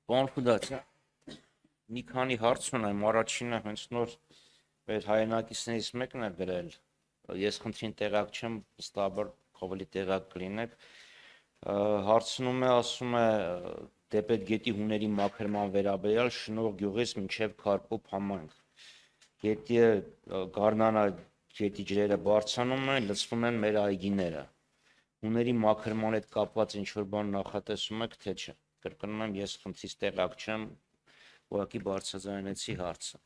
Պարոն Խուդաչյան, մի քանի հարց ունեմ, առաջինը հենց նոր մեր հայրենակիցներից մեկն է գրել, ես խնդրին տեղակ չեմ, վստահաբար ավելի տեղակ կլինեք, հարցնում է, ասում է Դեպետ գետի հուների մաքրման վերաբերյալ Շնորհ գյուղից մինչև Քարպոփ համայնք, գետի Գառնանա գետի ջրերը բարձրանում են, լցվում են մեր այգիները, հուների մաքրման հետ կապված ինչ-որ բան նախատեսում եք, թե չէ, կրկնում եմ, ես խնդրից տեղակ չեմ, ուղղակի բարձրաձայնեցի հարցը։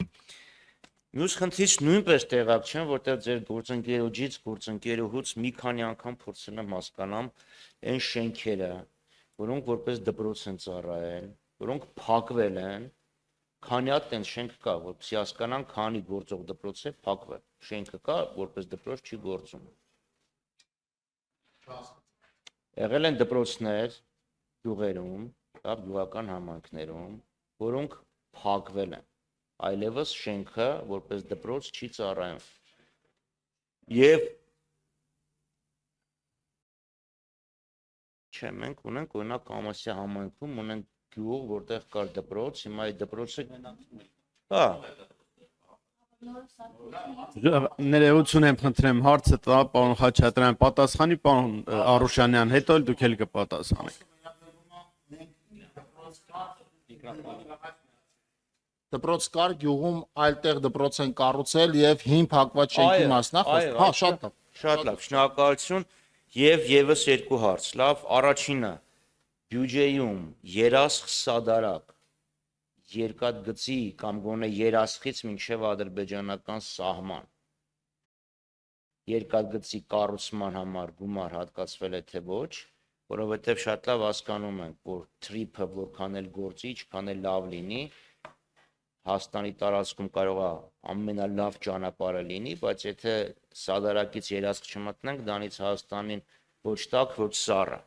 Մյուս խնդրից նույնպես տեղակ չեմ, որտեղ ձեր գործընկերուհուց մի քանի անգամ փորձել եմ հասկանամ այն շենքերը, որոնք որպես դպրոց են ծառայել, որոնք փակվել են, քանի հատ տենց շենք կա, որպեսզի հասկանան, քանի գործող դպրոց է փակվել, շենքը կա, որպես դպրոց չի գործում։ Եղել են դպրոցներ գյուղերում, գյուղական համայնքներում, որոնք փակվել են, այլևս շենքը որպես դպրոց չի ծառայում։ Եվ չէ, մենք ունենք օրինակ Կամասի համայնքում ունենք գյուղ, որտեղ կար դպրոց, հիմա այդ դպրոցը հա Ներողություն եմ խնդրեմ, հարցը տա պարոն Խաչատրյան պատասխանի, պարոն Արուշանյան, հետո էլ դուք էլ կպատասխանեք։ Դպրոց կար գյուղում այլտեղ դպրոց են կառուցել եւ հին փակված շենքի մասն է խոսքը։ Հա, շատ լավ։ Շատ լավ, շնորհակալություն եւ եւս երկու հարց։ Լավ, առաջինը բյուջեում երասխ սադարակ երկաթգծի կամ գոնե երասխից մինչև ադրբեջանական սահման երկաթգծի կառուցման համար գումար հատկացվել է թե ոչ, որովհետև շատ լավ հասկանում ենք, որ թրիփը որքան էլ գործի, ինչքան էլ լավ լինի, Հայաստանի տարածքում կարող է ամենալավ ճանապարհը լինի, բայց եթե սադարակից երասխ չմտնենք, դրանից Հայաստանին ոչ տակ, ոչ սառը։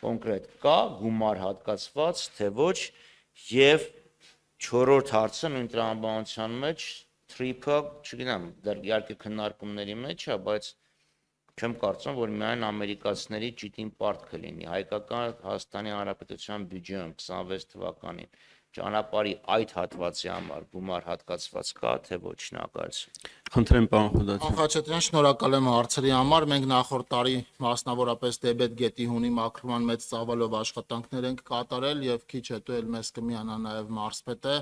Կոնկրետ կա գումար հատկացված, թե ոչ, եւ չորրորդ հարցը նույն տրամաբանության մեջ թրիփը, չգիտեմ, դեռ իհարկե քննարկումների մեջ է, բայց չեմ կարծում, որ միայն ամերիկացիների ճիտին պարտքը լինի։ Հայկական Հայաստանի Հանրապետության բյուջեում 26 թվականին ճանապարհի այդ հատվածի համար գումար հատկացված կա, թե ոչ, շնորհակալություն։ Խնդրեմ պարոն Խուդաչյան։ Պարոն Խաչատրյան, շնորհակալ եմ հարցերի համար։ Մենք նախորդ տարի մասնավորապես Դեբետ գետի հունի մաքրման մեծ ծավալով աշխատանքներ ենք կատարել եւ քիչ հետո էլ մեզ կմիանա նաեւ Մարսպետը։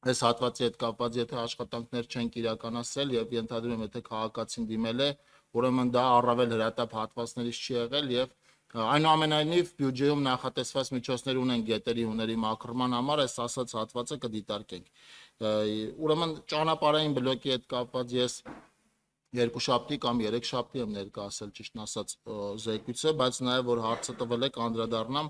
Այս հատվածի հետ կապված եթե աշխատանքներ չենք իրականացրել եւ ենթադրում եմ եթե քաղաքացին դիմել է, ուրեմն դա առավել հրատապ հատվածներից չի եղել եւ այնուամենայնիվ բյուջեում նախատեսված միջոցներ ունեն գետերի հուների մաքրման համար, այս ասած հատվածը կդիտարկենք։ Ուրեմն ճանապարհային բլոկի հետ կապված ես երկուշաբթի կամ երեքշաբթի եմ ներկայացել ճիշտն ասած զեկույցը, բայց նաև որ հարցը տվել եք անդրադառնամ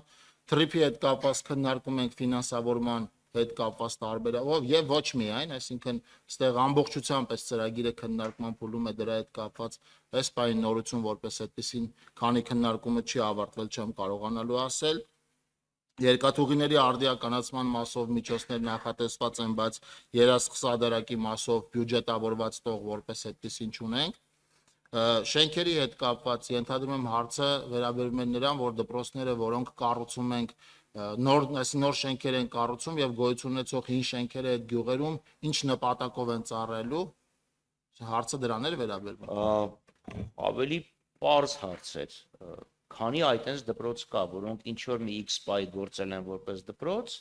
թրիփի հետ կապված քննարկում ենք ֆինանսավորման հետ կապված տարբերակով եւ ոչ միայն, այսինքն այստեղ ամբողջությամբ այս ծրագիրը քննարկման փուլում է դրա հետ կապված այս բանի նորություն որպես այդպեսին, քանի քննարկումը չի ավարտվել, չեմ կարողանալու ասել։ Երկաթուղիների արդիականացման մասով միջոցներ նախատեսված են, բայց երասխսադարակի մասով բյուջետավորված տող որպես այդպեսին չունենք։ Շենքերի հետ կապված ենթադրում եմ հարցը վերաբերում է նրան, որ դպրոցները, որոնք կառուցում ենք նոր շենքեր են կառուցում եւ գոյություն ունեցող հին շենքերը այդ գյուղերում ինչ նպատակով են ծառայելու, հարցը դրան էր վերաբերվում։ Ավելի պարզ հարց է, քանի այտենց դպրոց կա, որոնք ինչ որ մի X պայ գործել են որպես դպրոց,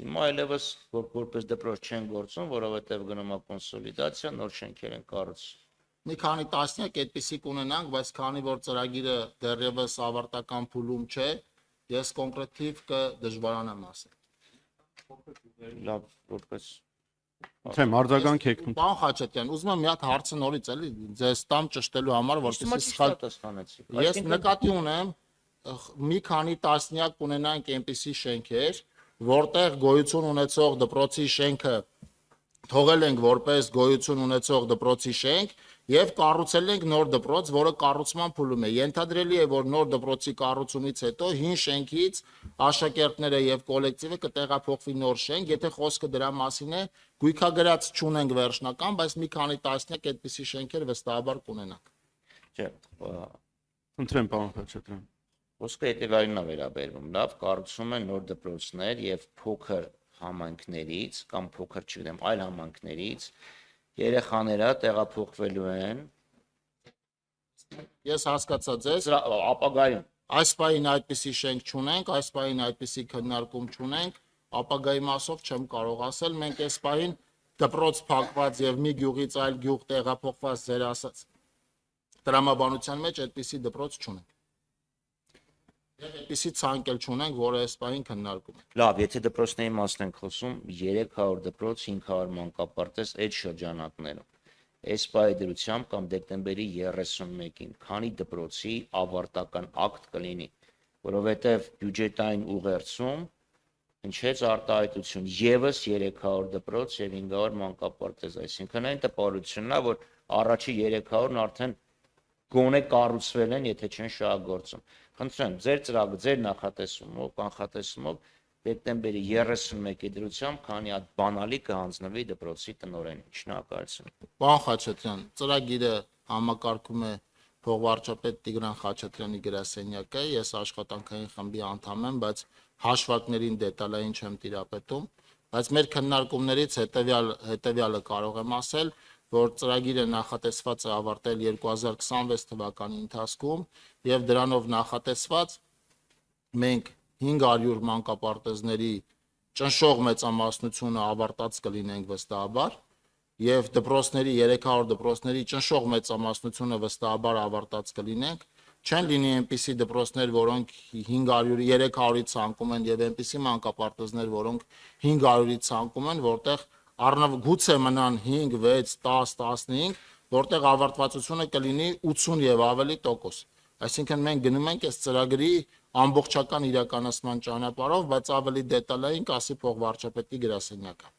հիմա այլևս որպես դպրոց չեն գործում, որովհետեւ գնում է կոնսոլիդացիա, նոր շենքեր են կառուցում։ Մի քանի տասնյակ այդպիսի կունենանք, բայց քանի որ ծրագիրը դեռևս ավարտական փուլում չէ, ես կոնկրետիվ կդժվարանամ ասել։ Լավ, որպես Խնդրեմ արձագանք եք։ Պարոն Խաչատրյան, ուզում եմ մի հատ հարցը նորից էլի ձեզ տամ ճշտելու համար, որպեսզի սխալ պատասխանեցիք։ Ես նկատի ունեմ մի քանի տասնյակ կունենանք այնպիսի շենքեր, որտեղ գոյություն ունեցող դպրոցի շենքը թողել ենք որպես գոյություն ունեցող դպրոցի շենք եւ կառուցել ենք նոր դպրոց, որը կառուցման փուլում է։ Ենթադրելի է, որ նոր դպրոցի կառուցումից հետո հին շենքից աշակերտները եւ կոլեկտիվը կտեղափոխվի նոր շենք, եթե խոսքը դրա մասին է, գույքագրած չունենք վերջնական, բայց մի քանի տասնյակ այդպիսի շենքեր վստահաբար կունենանք։ Չէ, Խնդրեմ պարոն Խաչատրյան։ Ոսկե հետևյալին է վերաբերվում, լավ, կառուցում են նոր դպրոցներ եւ փոքր համայնքներից կամ փոքր, չգիտեմ, այլ համայնքներից երեխաները տեղափոխվելու են Ես հասկացա ձեզ, ապագայում։ այս պահին այդպիսի շենք չունենք, այս պահին այդպիսի քննարկում չունենք, ապագայի մասով չեմ կարող ասել, մենք այս պահին դպրոց փակված եւ մի գյուղից այլ գյուղ տեղափոխված ձեր ասած տրամաբանության մեջ այդպիսի դպրոց չունենք։ Եվ այդպիսի ցանկ էլ չունենք, որը այս պահին քննարկում ենք։ Լավ, եթե դպրոցների մասն ենք խոսում, 300 դպրոց, 500 մանկապարտեզ այդ շրջանակներում։ Այս պայդրությամբ կամ դեկտեմբերի 31-ին քանի դպրոցի ավարտական ակտ կլինի, որովհետև բյուջետային ուղերձում հնչեց արտահայտություն եւս 300 դպրոց եւ 500 մանկապարտեզ, այսինքն այն տպավորությունն է, որ առաջի 300-ն արդեն գոնե կառուցվել են, եթե չեն շահագործում։ Խնդրեմ, ձեր ծրագը, ձեր նախատեսումով, կանխատեսումով դեկտեմբերի 31-ի դրությամբ քանի հատ բանալի կհանձնվի դպրոցի տնօրենին։ Շնորհակալություն։ Պարոն Խաչատրյան, ծրագիրը համակարգում է փոխվարչապետ Տիգրան Խաչատրյանի գրասենյակը, ես աշխատանքային խմբի անդամ եմ, բայց հաշվարկներին դետալային չեմ տիրապետում, բայց մեր քննարկումներից հետևյալը կարող եմ ասել, որ ծրագիրը նախատեսված է ավարտել 2026 թվականի ընթացքում եւ դրանով նախատեսված մենք 500 մանկապարտեզների ճնշող մեծամասնությունը ավարտած կլինենք վստահաբար եւ դպրոցների 300 դպրոցների ճնշող մեծամասնությունը վստահաբար ավարտած կլինենք, չեն լինի այնպիսի դպրոցներ, որոնք 300-ից ցանկում են եւ այնպիսի մանկապարտեզներ, որոնք 500-ից ցանկում են, որտեղ գուցե մնան 5, 6, 10, 15, որտեղ ավարտվածությունը կլինի 80 եւ ավելի տոկոս։ Այսինքն մենք գնում ենք այս ծրագրի ամբողջական իրականացման ճանապարհով, բայց ավելի դետալային կասի փոխվարչապետի գրասենյակը։